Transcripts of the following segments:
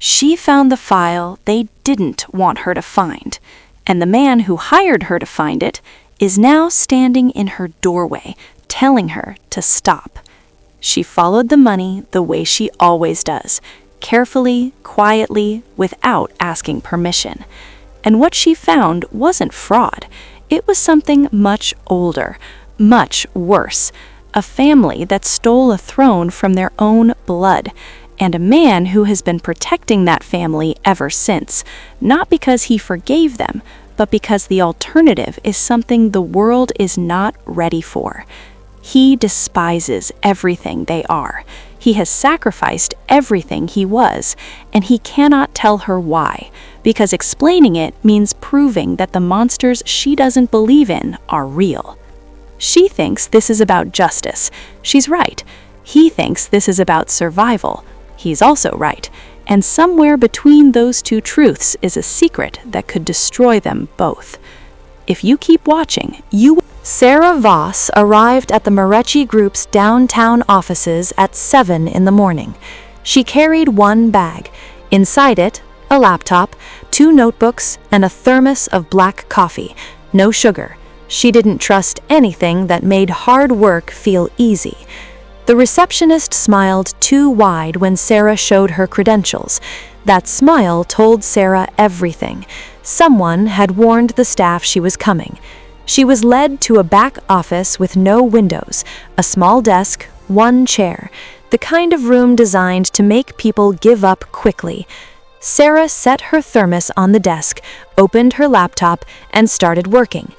She found the file they didn't want her to find, and the man who hired her to find it is now standing in her doorway, telling her to stop. She followed the money the way she always does, carefully, quietly, without asking permission. And what she found wasn't fraud. It was something much older, much worse. A family that stole a throne from their own blood, and a man who has been protecting that family ever since, not because he forgave them, but because the alternative is something the world is not ready for. He despises everything they are. He has sacrificed everything he was, and he cannot tell her why, because explaining it means proving that the monsters she doesn't believe in are real. She thinks this is about justice. She's right. He thinks this is about survival. He's also right. And somewhere between those two truths is a secret that could destroy them both. If you keep watching, you will. Sera Voss arrived at the Morreci Group's downtown offices at 7 in the morning. She carried one bag. Inside it, a laptop, 2 notebooks, and a thermos of black coffee. No sugar. She didn't trust anything that made hard work feel easy. The receptionist smiled too wide when Sera showed her credentials. That smile told Sera everything. Someone had warned the staff she was coming. She was led to a back office with no windows, a small desk, 1 chair, the kind of room designed to make people give up quickly. Sera set her thermos on the desk, opened her laptop, and started working.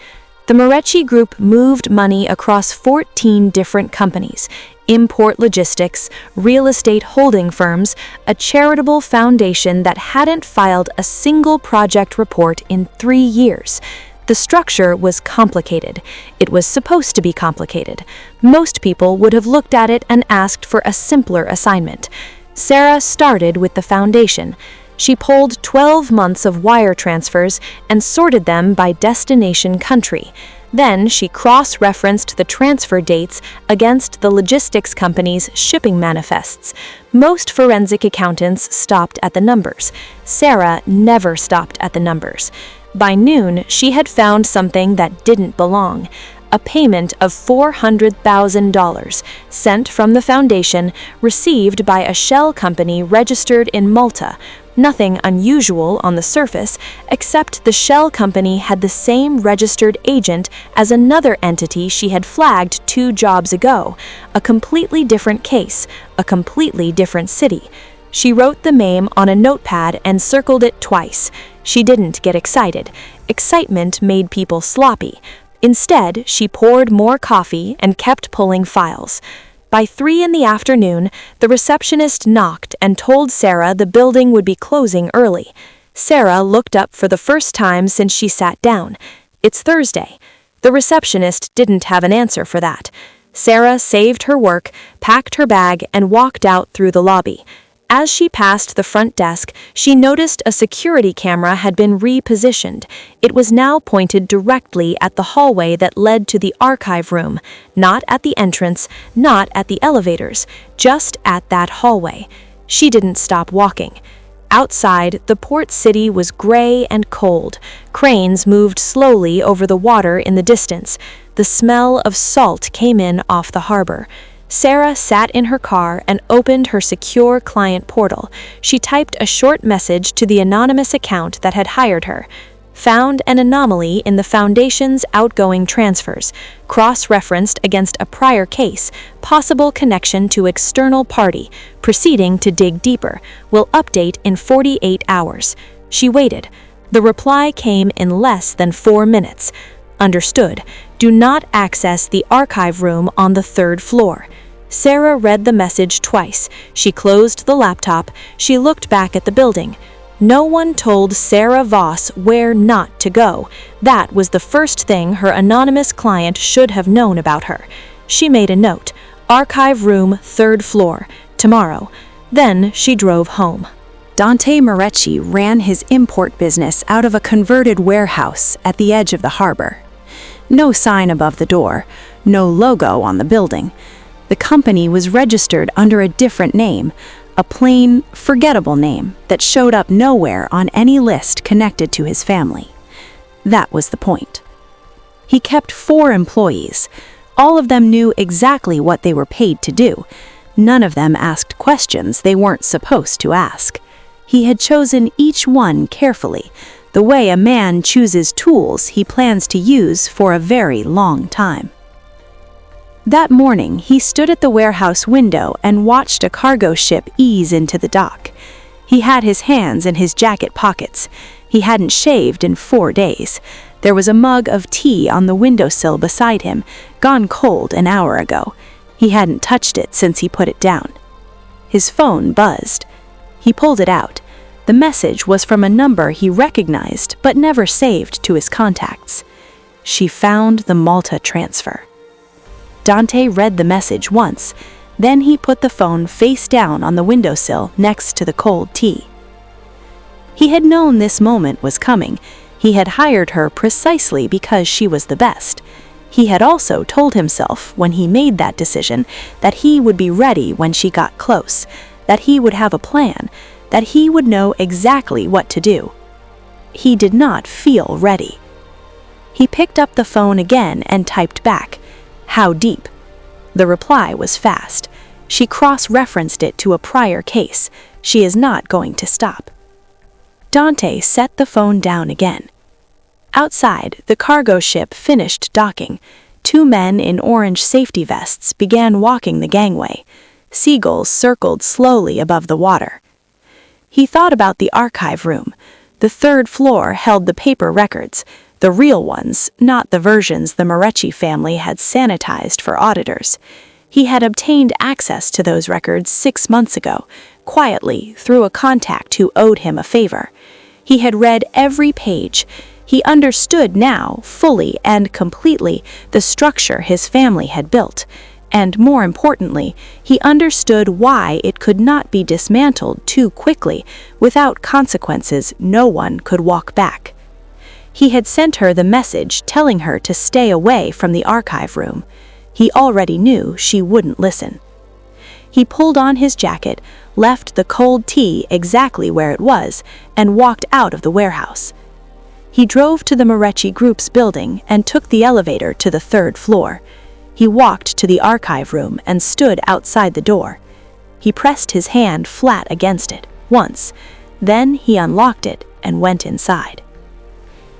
The Morreci Group moved money across 14 different companies, import logistics, real estate holding firms, a charitable foundation that hadn't filed a single project report in 3 years. The structure was complicated. It was supposed to be complicated. Most people would have looked at it and asked for a simpler assignment. Sera started with the foundation. She pulled 12 months of wire transfers and sorted them by destination country. Then she cross-referenced the transfer dates against the logistics company's shipping manifests. Most forensic accountants stopped at the numbers. Sera never stopped at the numbers. By noon, she had found something that didn't belong. A payment of $400,000 sent from the foundation, received by a shell company registered in Malta. Nothing unusual on the surface, except the shell company had the same registered agent as another entity she had flagged 2 jobs ago. A completely different case, a completely different city. She wrote the name on a notepad and circled it twice. She didn't get excited. Excitement made people sloppy. Instead, she poured more coffee and kept pulling files. By 3 in the afternoon, the receptionist knocked and told Sera the building would be closing early. Sera looked up for the first time since she sat down. It's Thursday. The receptionist didn't have an answer for that. Sera saved her work, packed her bag, and walked out through the lobby. As she passed the front desk, she noticed a security camera had been repositioned. It was now pointed directly at the hallway that led to the archive room, not at the entrance, not at the elevators, just at that hallway. She didn't stop walking. Outside, the port city was gray and cold. Cranes moved slowly over the water in the distance. The smell of salt came in off the harbor. Sera sat in her car and opened her secure client portal. She typed a short message to the anonymous account that had hired her. Found an anomaly in the foundation's outgoing transfers, cross-referenced against a prior case, possible connection to external party, proceeding to dig deeper, will update in 48 hours. She waited. The reply came in less than 4 minutes. Understood. Do not access the archive room on the 3rd floor. Sera read the message twice. She closed the laptop. She looked back at the building. No one told Sera Voss where not to go. That was the first thing her anonymous client should have known about her. She made a note. Archive room, 3rd floor. Tomorrow. Then she drove home. Dante Morreci ran his import business out of a converted warehouse at the edge of the harbor. No sign above the door, no logo on the building. The company was registered under a different name, a plain, forgettable name that showed up nowhere on any list connected to his family. That was the point. He kept 4 employees. All of them knew exactly what they were paid to do. None of them asked questions they weren't supposed to ask. He had chosen each one carefully, the way a man chooses tools he plans to use for a very long time. That morning, he stood at the warehouse window and watched a cargo ship ease into the dock. He had his hands in his jacket pockets. He hadn't shaved in 4 days. There was a mug of tea on the windowsill beside him, gone cold an hour ago. He hadn't touched it since he put it down. His phone buzzed. He pulled it out. The message was from a number he recognized but never saved to his contacts. She found the Malta transfer. Dante read the message once, then he put the phone face down on the windowsill next to the cold tea. He had known this moment was coming. He had hired her precisely because she was the best. He had also told himself when he made that decision that he would be ready when she got close, that he would have a plan, that he would know exactly what to do. He did not feel ready. He picked up the phone again and typed back, "How deep?" The reply was fast. She cross-referenced it to a prior case. She is not going to stop. Dante set the phone down again. Outside, the cargo ship finished docking. 2 men in orange safety vests began walking the gangway. Seagulls circled slowly above the water. He thought about the archive room. The 3rd floor held the paper records, the real ones, not the versions the Morreci family had sanitized for auditors. He had obtained access to those records 6 months ago, quietly, through a contact who owed him a favor. He had read every page. He understood now, fully and completely, the structure his family had built. And more importantly, he understood why it could not be dismantled too quickly, without consequences no one could walk back. He had sent her the message telling her to stay away from the archive room. He already knew she wouldn't listen. He pulled on his jacket, left the cold tea exactly where it was, and walked out of the warehouse. He drove to the Morreci Group's building and took the elevator to the 3rd floor. He walked to the archive room and stood outside the door. He pressed his hand flat against it, once. Then he unlocked it and went inside.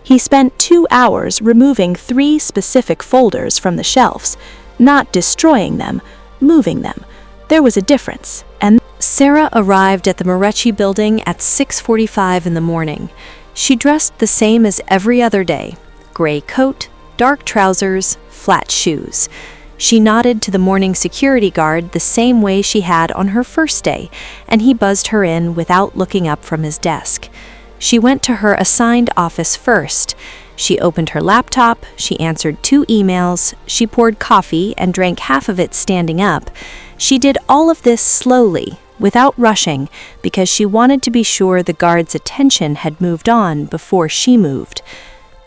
He spent 2 hours removing 3 specific folders from the shelves, not destroying them, moving them. There was a difference, and Sera arrived at the Morreci building at 6:45 in the morning. She dressed the same as every other day: gray coat, dark trousers, flat shoes. She nodded to the morning security guard the same way she had on her first day, and he buzzed her in without looking up from his desk. She went to her assigned office first. She opened her laptop, she answered 2 emails, she poured coffee and drank half of it standing up. She did all of this slowly, without rushing, because she wanted to be sure the guard's attention had moved on before she moved.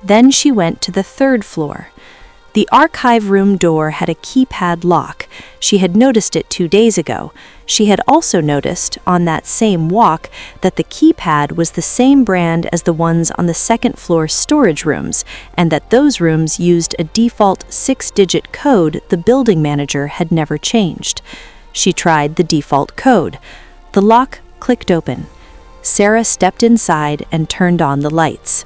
Then she went to the 3rd floor. The archive room door had a keypad lock. She had noticed it 2 days ago. She had also noticed, on that same walk, that the keypad was the same brand as the ones on the 2nd floor storage rooms, and that those rooms used a default 6-digit code the building manager had never changed. She tried the default code. The lock clicked open. Sera stepped inside and turned on the lights.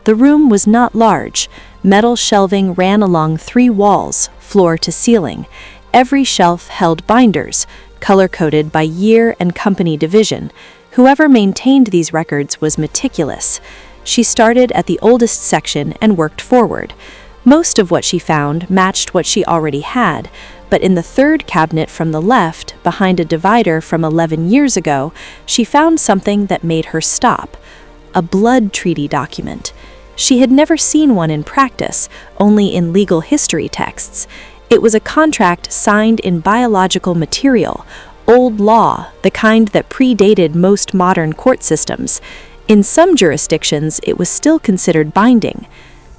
The room was not large. Metal shelving ran along 3 walls, floor to ceiling. Every shelf held binders, color-coded by year and company division. Whoever maintained these records was meticulous. She started at the oldest section and worked forward. Most of what she found matched what she already had, but in the 3rd cabinet from the left, behind a divider from 11 years ago, she found something that made her stop: a blood treaty document. She had never seen one in practice, only in legal history texts. It was a contract signed in biological material, old law, the kind that predated most modern court systems. In some jurisdictions, it was still considered binding.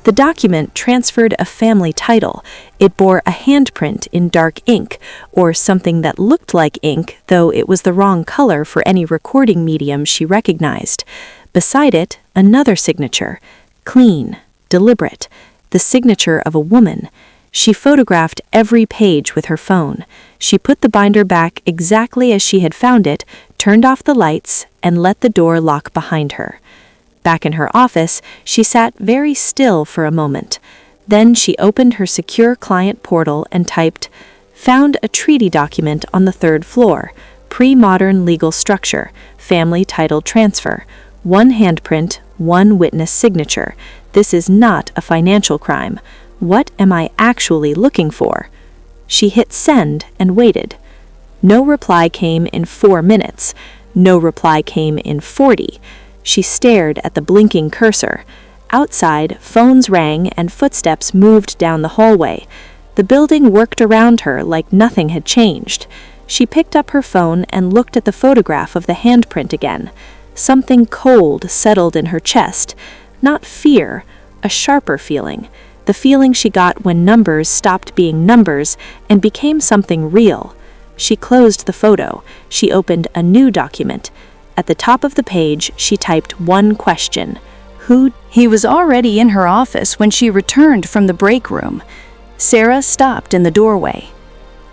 The document transferred a family title. It bore a handprint in dark ink, or something that looked like ink, though it was the wrong color for any recording medium she recognized. Beside it, another signature, clean, deliberate, the signature of a woman. She photographed every page with her phone. She put the binder back exactly as she had found it, turned off the lights, and let the door lock behind her. Back in her office, she sat very still for a moment. Then she opened her secure client portal and typed, "Found a treaty document on the 3rd floor. Pre-modern legal structure. Family title transfer. 1 handprint, 1 witness signature. This is not a financial crime. What am I actually looking for?" She hit send and waited. No reply came in 4 minutes. No reply came in 40. She stared at the blinking cursor. Outside, phones rang and footsteps moved down the hallway. The building worked around her like nothing had changed. She picked up her phone and looked at the photograph of the handprint again. Something cold settled in her chest. Not fear, a sharper feeling. The feeling she got when numbers stopped being numbers and became something real. She closed the photo. She opened a new document. At the top of the page, she typed one question. Who? He was already in her office when she returned from the break room. Sera stopped in the doorway.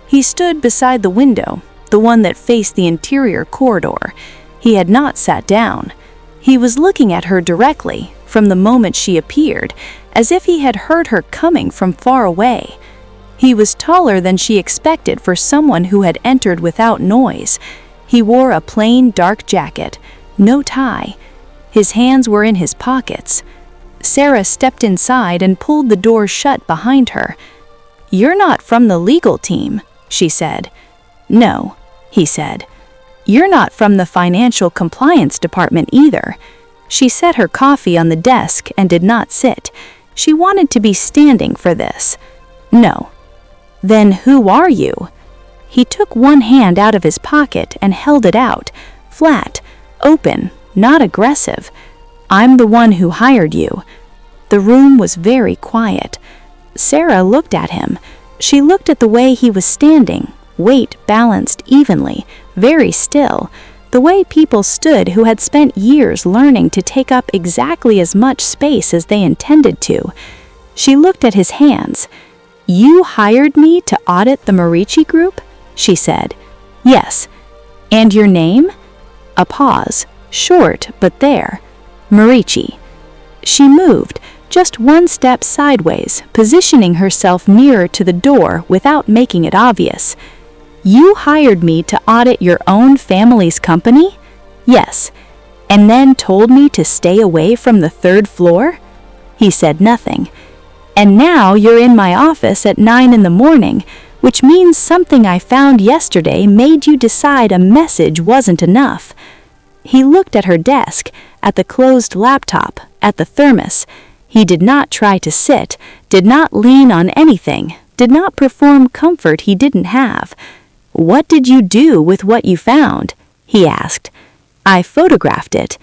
He stood beside the window, the one that faced the interior corridor. He had not sat down. He was looking at her directly, from the moment she appeared, as if he had heard her coming from far away. He was taller than she expected for someone who had entered without noise. He wore a plain dark jacket, no tie. His hands were in his pockets. Sera stepped inside and pulled the door shut behind her. "You're not from the legal team," she said. "No," he said. "You're not from the financial compliance department either." She set her coffee on the desk and did not sit. She wanted to be standing for this. "No." "Then who are you?" He took one hand out of his pocket and held it out, flat, open, not aggressive. "I'm the one who hired you." The room was very quiet. Sera looked at him. She looked at the way he was standing, weight balanced evenly, very still, the way people stood who had spent years learning to take up exactly as much space as they intended to. She looked at his hands. "You hired me to audit the Morreci group?" she said. "Yes." "And your name?" A pause, short but there. "Morreci." She moved, just one step sideways, positioning herself nearer to the door without making it obvious. "You hired me to audit your own family's company?" "Yes." "And then told me to stay away from the 3rd floor?" He said nothing. "And now you're in my office at 9 in the morning, which means something I found yesterday made you decide a message wasn't enough." He looked at her desk, at the closed laptop, at the thermos. He did not try to sit, did not lean on anything, did not perform comfort he didn't have. "What did you do with what you found?" he asked. "I photographed it."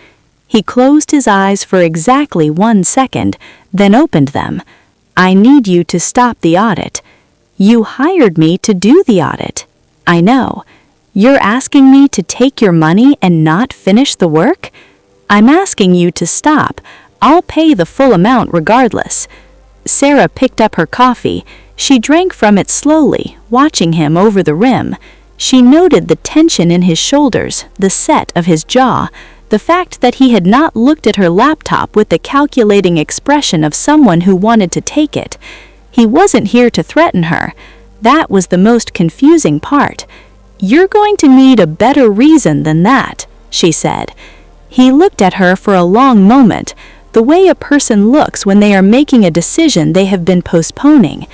He closed his eyes for exactly 1 second, then opened them. "I need you to stop the audit." "You hired me to do the audit." "I know." "You're asking me to take your money and not finish the work?" "I'm asking you to stop. I'll pay the full amount regardless." Sera picked up her coffee. She drank from it slowly, watching him over the rim. She noted the tension in his shoulders, the set of his jaw, the fact that he had not looked at her laptop with the calculating expression of someone who wanted to take it. He wasn't here to threaten her. That was the most confusing part. "You're going to need a better reason than that," she said. He looked at her for a long moment, the way a person looks when they are making a decision they have been postponing.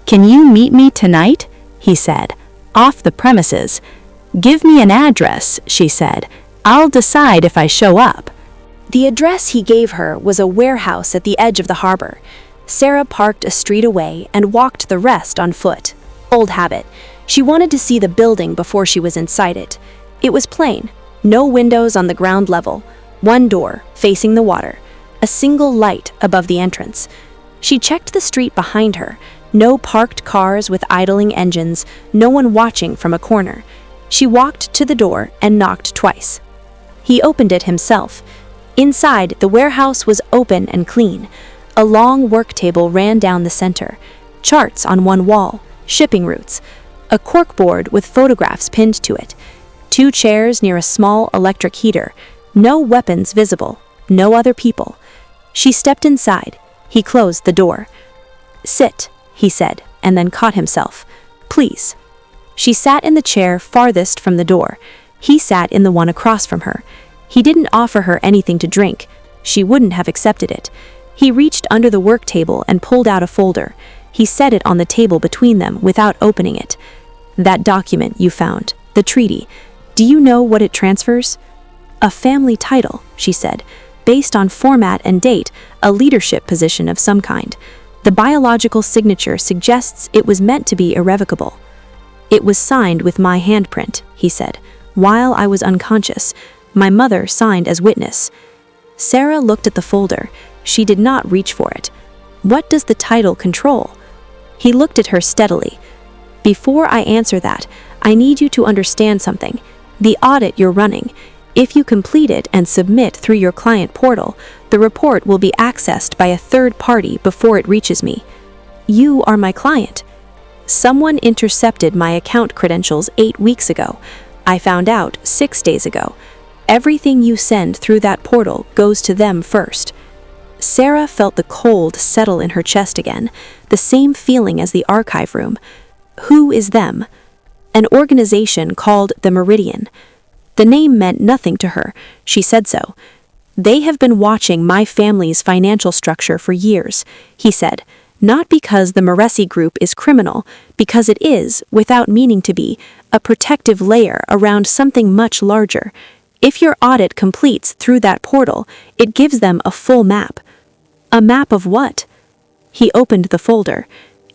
"Can you meet me tonight?" he said. "Off the premises." "Give me an address," she said. "I'll decide if I show up." The address he gave her was a warehouse at the edge of the harbor. Sera parked a street away and walked the rest on foot. Old habit. She wanted to see the building before she was inside it. It was plain. No windows on the ground level. One door, facing the water. A single light above the entrance. She checked the street behind her. No parked cars with idling engines, no one watching from a corner. She walked to the door and knocked twice. He opened it himself. Inside, the warehouse was open and clean. A long work table ran down the center. Charts on one wall, shipping routes. A corkboard with photographs pinned to it. 2 chairs near a small electric heater. No weapons visible. No other people. She stepped inside. He closed the door. "Sit," he said, and then caught himself. "Please." She sat in the chair farthest from the door. He sat in the one across from her. He didn't offer her anything to drink. She wouldn't have accepted it. He reached under the work table and pulled out a folder. He set it on the table between them without opening it. "That document you found, the treaty, do you know what it transfers?" "A family title," she said, "based on format and date, a leadership position of some kind. The biological signature suggests it was meant to be irrevocable." "It was signed with my handprint," he said, "while I was unconscious. My mother signed as witness." Sera looked at the folder. She did not reach for it. "What does the title control?" He looked at her steadily. "Before I answer that, I need you to understand something. The audit you're running, if you complete it and submit through your client portal, the report will be accessed by a third party before it reaches me. You are my client. Someone intercepted my account credentials 8 weeks ago. I found out 6 days ago. Everything you send through that portal goes to them first." Sera felt the cold settle in her chest again, the same feeling as the archive room. Who is them? An organization called the Meridian. The name meant nothing to her. She said so. "They have been watching my family's financial structure for years," he said. "Not because the Morreci group is criminal, because it is, without meaning to be, a protective layer around something much larger. If your audit completes through that portal, it gives them a full map." "A map of what?" He opened the folder.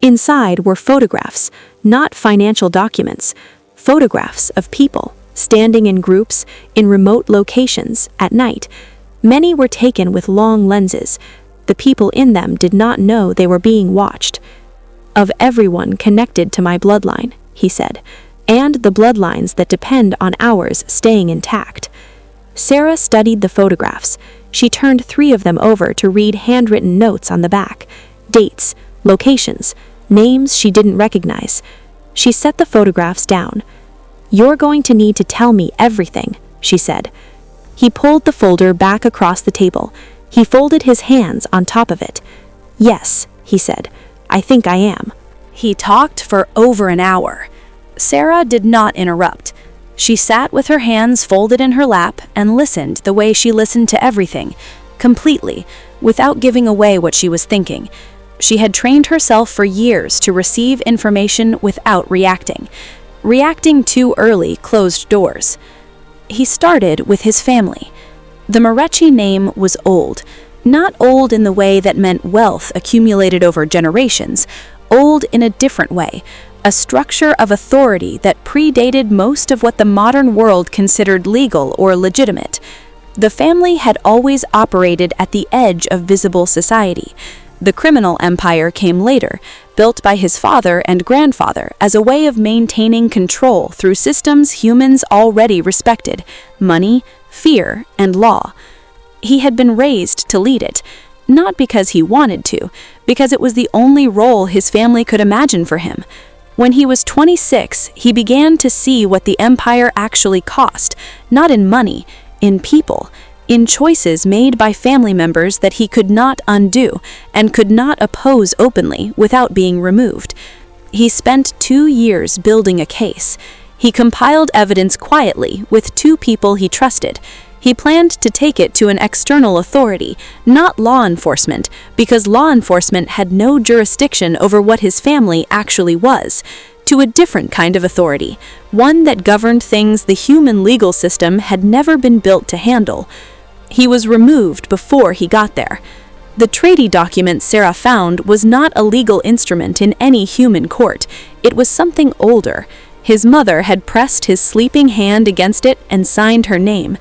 Inside were photographs, not financial documents. Photographs of people, standing in groups, in remote locations, at night. Many were taken with long lenses. The people in them did not know they were being watched. "Of everyone connected to my bloodline," he said, "and the bloodlines that depend on ours staying intact." Sera studied the photographs. She turned 3 of them over to read handwritten notes on the back. Dates, locations, names she didn't recognize. She set the photographs down. "You're going to need to tell me everything," she said. He pulled the folder back across the table. He folded his hands on top of it. "Yes," he said, "I think I am." He talked for over an hour. Sera did not interrupt. She sat with her hands folded in her lap and listened the way she listened to everything, completely, without giving away what she was thinking. She had trained herself for years to receive information without reacting. Reacting too early closed doors. He started with his family. The Morreci name was old. Not old in the way that meant wealth accumulated over generations, old in a different way. A structure of authority that predated most of what the modern world considered legal or legitimate. The family had always operated at the edge of visible society. The criminal empire came later, built by his father and grandfather as a way of maintaining control through systems humans already respected: money, fear, and law. He had been raised to lead it, not because he wanted to, because it was the only role his family could imagine for him. When he was 26, he began to see what the empire actually cost, not in money, in people, in choices made by family members that he could not undo and could not oppose openly without being removed. He spent 2 years building a case. He compiled evidence quietly with 2 people he trusted. He planned to take it to an external authority, not law enforcement, because law enforcement had no jurisdiction over what his family actually was, to a different kind of authority, one that governed things the human legal system had never been built to handle. He was removed before he got there. The treaty document Sera found was not a legal instrument in any human court. It was something older. His mother had pressed his sleeping hand against it and signed her name.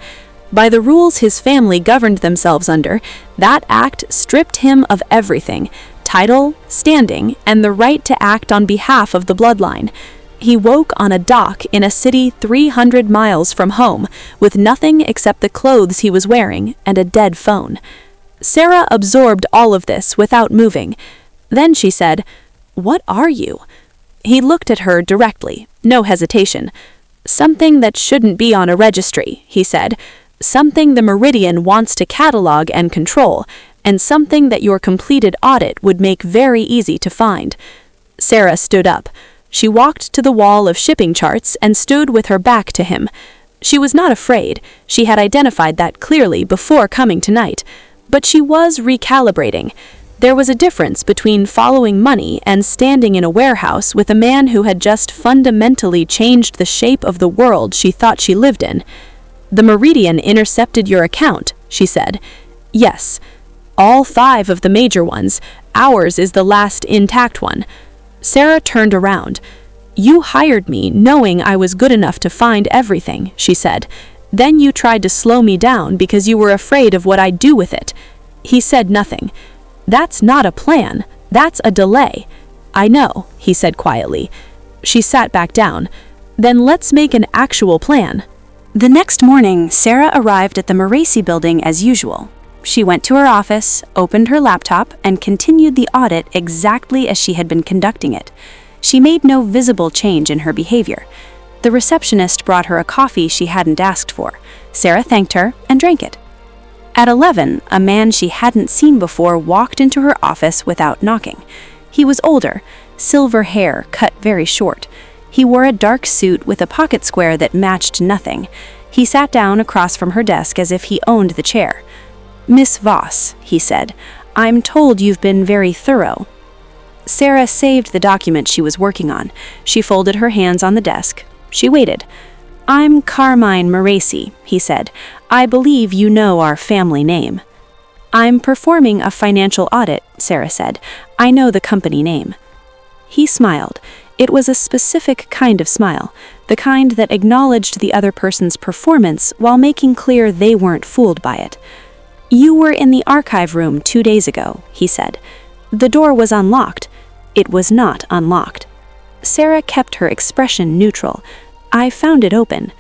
By the rules his family governed themselves under, that act stripped him of everything, title, standing, and the right to act on behalf of the bloodline. He woke on a dock in a city 300 miles from home, with nothing except the clothes he was wearing and a dead phone. Sera absorbed all of this without moving. Then she said, "What are you?" He looked at her directly, no hesitation. "Something that shouldn't be on a registry," he said. "Something the Meridian wants to catalog and control, and something that your completed audit would make very easy to find." Sera stood up. She walked to the wall of shipping charts and stood with her back to him. She was not afraid. She had identified that clearly before coming tonight. But she was recalibrating. There was a difference between following money and standing in a warehouse with a man who had just fundamentally changed the shape of the world she thought she lived in. "The Meridian intercepted your account," she said. "Yes. All 5 of the major ones. Ours is the last intact one." Sera turned around. "You hired me knowing I was good enough to find everything," she said. "Then you tried to slow me down because you were afraid of what I'd do with it." He said nothing. "That's not a plan. That's a delay." "I know," he said quietly. She sat back down. "Then let's make an actual plan." The next morning, Sera arrived at the Morreci building as usual. She went to her office, opened her laptop, and continued the audit exactly as she had been conducting it. She made no visible change in her behavior. The receptionist brought her a coffee she hadn't asked for. Sera thanked her and drank it. At 11, a man she hadn't seen before walked into her office without knocking. He was older, silver hair cut very short. He wore a dark suit with a pocket square that matched nothing. He sat down across from her desk as if he owned the chair. "Miss Voss," he said, "I'm told you've been very thorough." Sera saved the document she was working on. She folded her hands on the desk. She waited. "I'm Carmine Morreci," he said. "I believe you know our family name." "I'm performing a financial audit," Sera said. "I know the company name." He smiled. It was a specific kind of smile, the kind that acknowledged the other person's performance while making clear they weren't fooled by it. "You were in the archive room 2 days ago," he said. "The door was unlocked." It was not unlocked. Sera kept her expression neutral. "I found it open."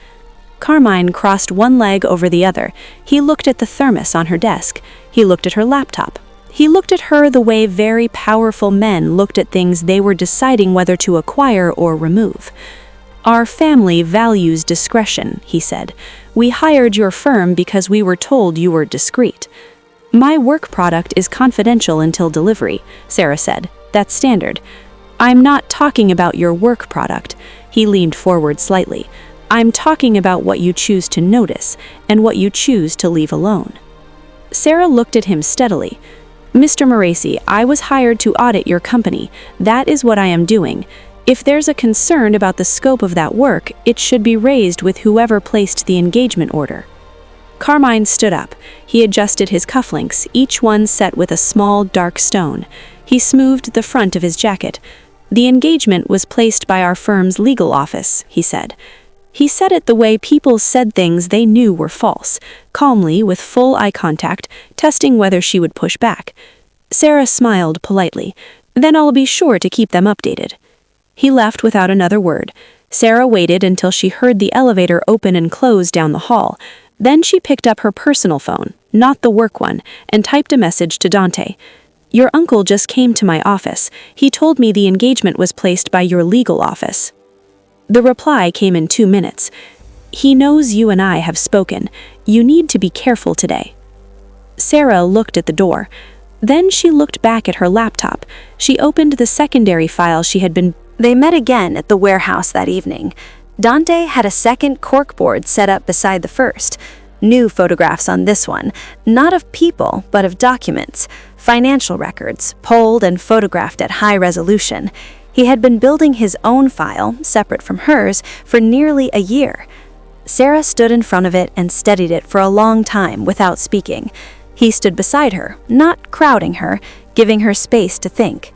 Carmine crossed one leg over the other. He looked at the thermos on her desk. He looked at her laptop. He looked at her the way very powerful men looked at things they were deciding whether to acquire or remove. "Our family values discretion," he said. "We hired your firm because we were told you were discreet." "My work product is confidential until delivery," Sera said. "That's standard." "I'm not talking about your work product." He leaned forward slightly. "I'm talking about what you choose to notice and what you choose to leave alone." Sera looked at him steadily. "Mr. Morreci, I was hired to audit your company. That is what I am doing. If there's a concern about the scope of that work, it should be raised with whoever placed the engagement order." Carmine stood up. He adjusted his cufflinks, each one set with a small, dark stone. He smoothed the front of his jacket. "The engagement was placed by our firm's legal office," he said. He said it the way people said things they knew were false, calmly, with full eye contact, testing whether she would push back. Sera smiled politely. "Then I'll be sure to keep them updated." He left without another word. Sera waited until she heard the elevator open and close down the hall. Then she picked up her personal phone, not the work one, and typed a message to Dante. "Your uncle just came to my office. He told me the engagement was placed by your legal office." The reply came in 2 minutes. "He knows you and I have spoken. You need to be careful today." Sera looked at the door. Then she looked back at her laptop. She opened the secondary file she had been. They met again at the warehouse that evening. Dante had a second corkboard set up beside the first. New photographs on this one, not of people, but of documents, financial records, polled and photographed at high resolution. He had been building his own file, separate from hers, for nearly a year. Sera stood in front of it and studied it for a long time without speaking. He stood beside her, not crowding her, giving her space to think.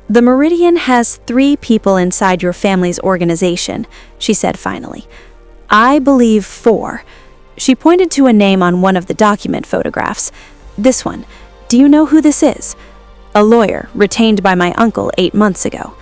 "The Meridian has 3 people inside your family's organization," she said finally. "I believe 4. She pointed to a name on one of the document photographs. "This one. Do you know who this is?" a lawyer retained by my uncle 8 months ago.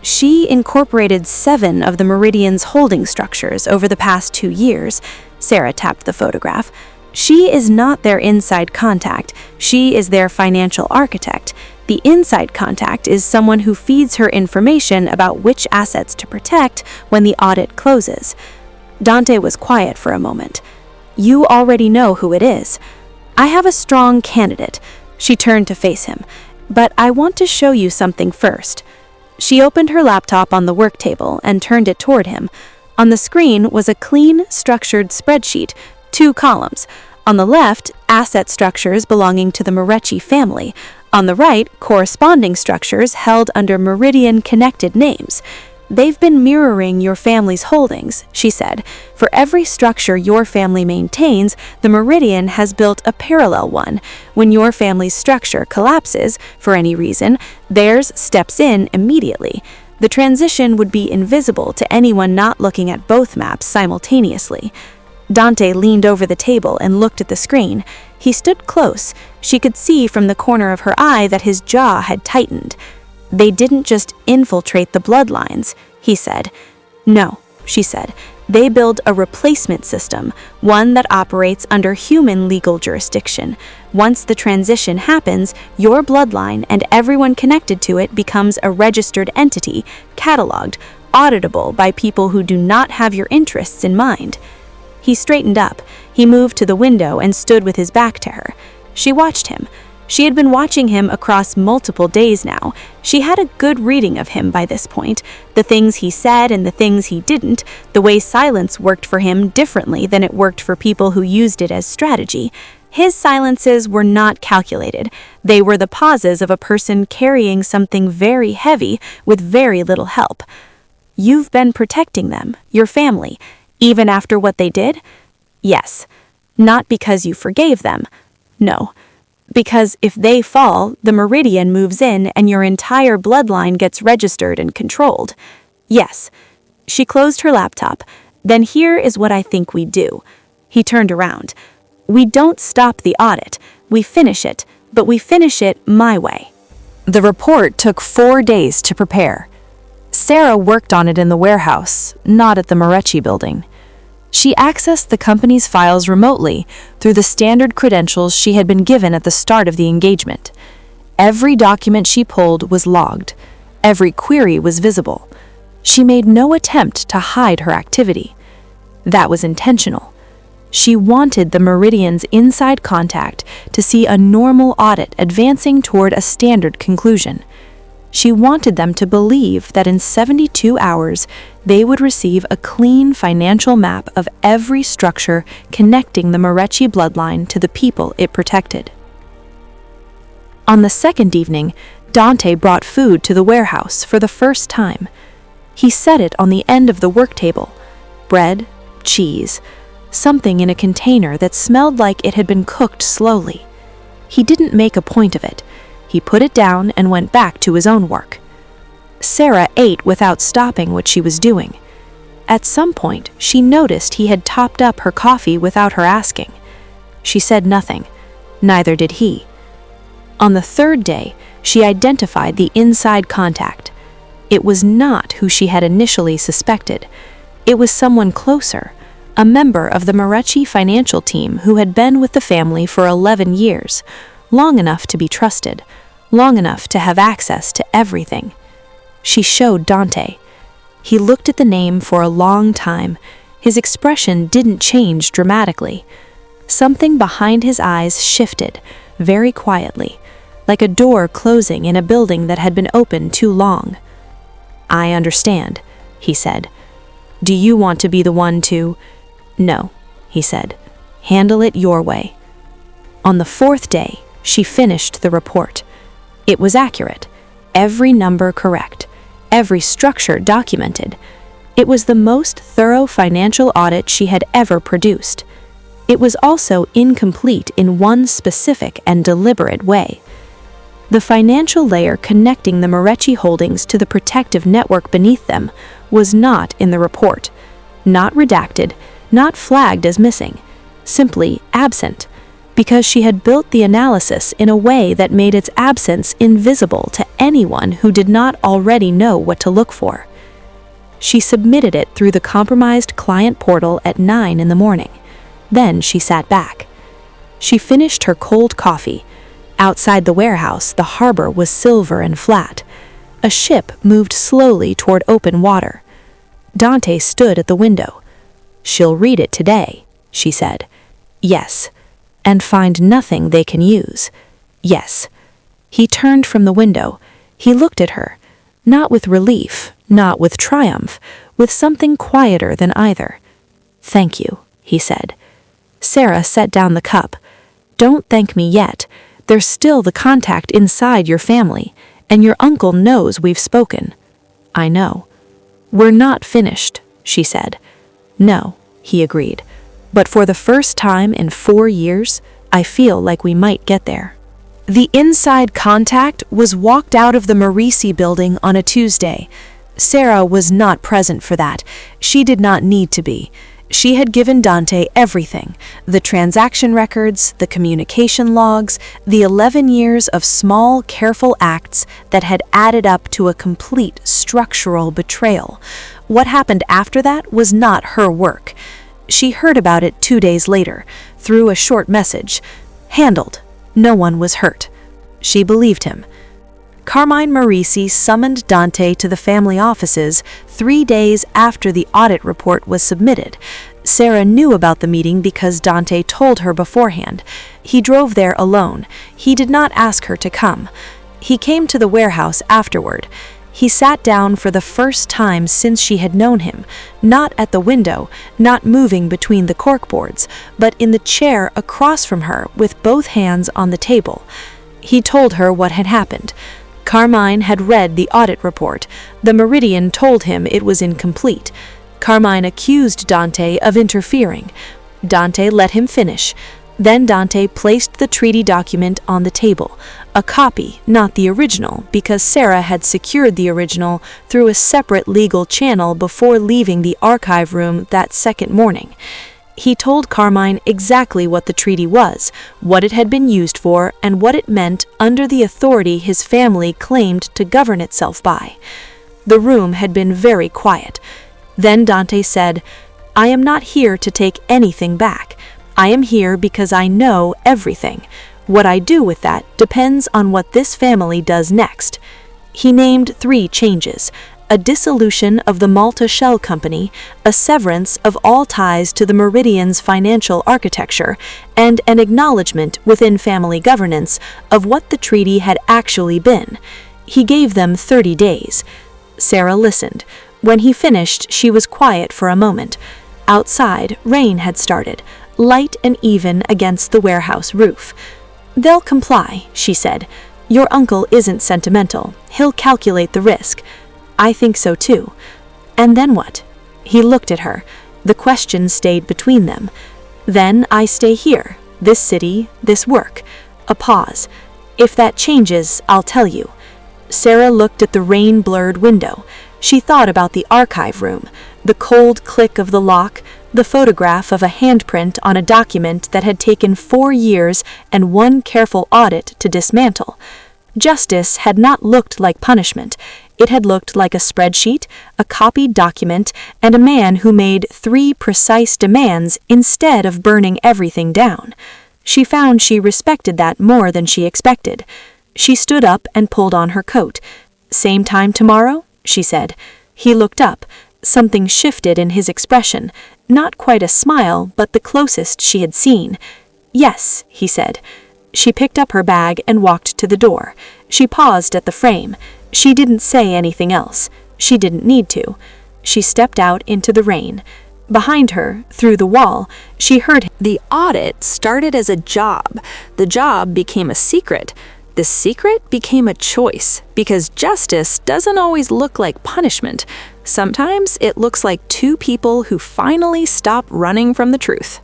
She incorporated 7 of the Meridian's holding structures over the past 2 years. Sera tapped the photograph. She is not their inside contact. She is their financial architect. The inside contact is someone who feeds her information about which assets to protect when the audit closes. Dante was quiet for a moment. You already know who it is. I have a strong candidate. She turned to face him. But I want to show you something first. She opened her laptop on the work table and turned it toward him. On the screen was a clean, structured spreadsheet, 2 columns. On the left, asset structures belonging to the Morreci family. On the right, corresponding structures held under Meridian-connected names. They've been mirroring your family's holdings, she said. For every structure your family maintains, the Meridian has built a parallel one. When your family's structure collapses, for any reason, theirs steps in immediately. The transition would be invisible to anyone not looking at both maps simultaneously. Dante leaned over the table and looked at the screen. He stood close. She could see from the corner of her eye that his jaw had tightened. They didn't just infiltrate the bloodlines, he said. No, she said. They build a replacement system, one that operates under human legal jurisdiction. Once the transition happens, your bloodline and everyone connected to it becomes a registered entity, cataloged, auditable by people who do not have your interests in mind. He straightened up. He moved to the window and stood with his back to her. She watched him. She had been watching him across multiple days now. She had a good reading of him by this point, the things he said and the things he didn't, the way silence worked for him differently than it worked for people who used it as strategy. His silences were not calculated. They were the pauses of a person carrying something very heavy with very little help. You've been protecting them, your family, even after what they did? Yes. Not because you forgave them. No. Because if they fall, the Meridian moves in and your entire bloodline gets registered and controlled. Yes. She closed her laptop. Then here is what I think we do. He turned around. We don't stop the audit. We finish it, but we finish it my way. The report took 4 days to prepare. Sera worked on it in the warehouse, not at the Morreci building. She accessed the company's files remotely through the standard credentials she had been given at the start of the engagement. Every document she pulled was logged. Every query was visible. She made no attempt to hide her activity. That was intentional. She wanted the Meridian's inside contact to see a normal audit advancing toward a standard conclusion. She wanted them to believe that in 72 hours, they would receive a clean financial map of every structure connecting the Morreci bloodline to the people it protected. On the second evening, Dante brought food to the warehouse for the first time. He set it on the end of the work table. Bread, cheese, something in a container that smelled like it had been cooked slowly. He didn't make a point of it. He put it down and went back to his own work. Sera ate without stopping what she was doing. At some point, she noticed he had topped up her coffee without her asking. She said nothing. Neither did he. On the third day, she identified the inside contact. It was not who she had initially suspected. It was someone closer, a member of the Morreci financial team who had been with the family for 11 years, long enough to be trusted, long enough to have access to everything. She showed Dante. He looked at the name for a long time. His expression didn't change dramatically. Something behind his eyes shifted, very quietly, like a door closing in a building that had been open too long. I understand, he said. Do you want to be the one to... No, he said. Handle it your way. On the fourth day, she finished the report. It was accurate, every number correct, every structure documented. It was the most thorough financial audit she had ever produced. It was also incomplete in one specific and deliberate way. The financial layer connecting the Morreci holdings to the protective network beneath them was not in the report, not redacted, not flagged as missing, simply absent. because she had built the analysis in a way that made its absence invisible to anyone who did not already know what to look for. She submitted it through the compromised client portal at 9 in the morning. Then she sat back. She finished her cold coffee. Outside the warehouse, the harbor was silver and flat. A ship moved slowly toward open water. Dante stood at the window. "She'll read it today," she said. "Yes. And find nothing they can use." "Yes." He turned from the window. He looked at her, not with relief, not with triumph, with something quieter than either. "Thank you," he said. Sera set down the cup. "Don't thank me yet. There's still the contact inside your family, and your uncle knows we've spoken." "I know." "We're not finished," she said. "No," he agreed. "But for the first time in 4 years, I feel like we might get there." The inside contact was walked out of the Morreci building on a Tuesday. Sera was not present for that. She did not need to be. She had given Dante everything: the transaction records, the communication logs, the 11 years of small, careful acts that had added up to a complete structural betrayal. What happened after that was not her work. She heard about it 2 days later, through a short message. Handled. No one was hurt. She believed him. Carmine Morreci summoned Dante to the family offices 3 days after the audit report was submitted. Sera knew about the meeting because Dante told her beforehand. He drove there alone. He did not ask her to come. He came to the warehouse afterward. He sat down for the first time since she had known him, not at the window, not moving between the corkboards, but in the chair across from her with both hands on the table. He told her what had happened. Carmine had read the audit report. The Meridian told him it was incomplete. Carmine accused Dante of interfering. Dante let him finish. Then Dante placed the treaty document on the table, a copy, not the original, because Sera had secured the original through a separate legal channel before leaving the archive room that second morning. He told Carmine exactly what the treaty was, what it had been used for, and what it meant under the authority his family claimed to govern itself by. The room had been very quiet. Then Dante said, "I am not here to take anything back. I am here because I know everything. What I do with that depends on what this family does next." He named 3 changes: a dissolution of the Malta Shell Company, a severance of all ties to the Meridian's financial architecture, and an acknowledgement within family governance of what the treaty had actually been. He gave them 30 days. Sera listened. When he finished, she was quiet for a moment. Outside, rain had started, light and even against the warehouse roof. "They'll comply," she said. "Your uncle isn't sentimental. He'll calculate the risk." "I think so too." "And then what?" He looked at her. The question stayed between them. "Then I stay here, this city, this work." A pause. "If that changes, I'll tell you." Sera looked at the rain-blurred window. She thought about the archive room, the cold click of the lock, the photograph of a handprint on a document that had taken 4 years and 1 careful audit to dismantle. Justice had not looked like punishment. It had looked like a spreadsheet, a copied document, and a man who made 3 precise demands instead of burning everything down. She found she respected that more than she expected. She stood up and pulled on her coat. "Same time tomorrow?" she said. He looked up. Something shifted in his expression. Not quite a smile, but the closest she had seen. "Yes," he said. She picked up her bag and walked to the door. She paused at the frame. She didn't say anything else. She didn't need to. She stepped out into the rain. Behind her, through the wall, she heard The audit started as a job. The job became a secret. The secret became a choice, because justice doesn't always look like punishment. Sometimes it looks like 2 people who finally stop running from the truth.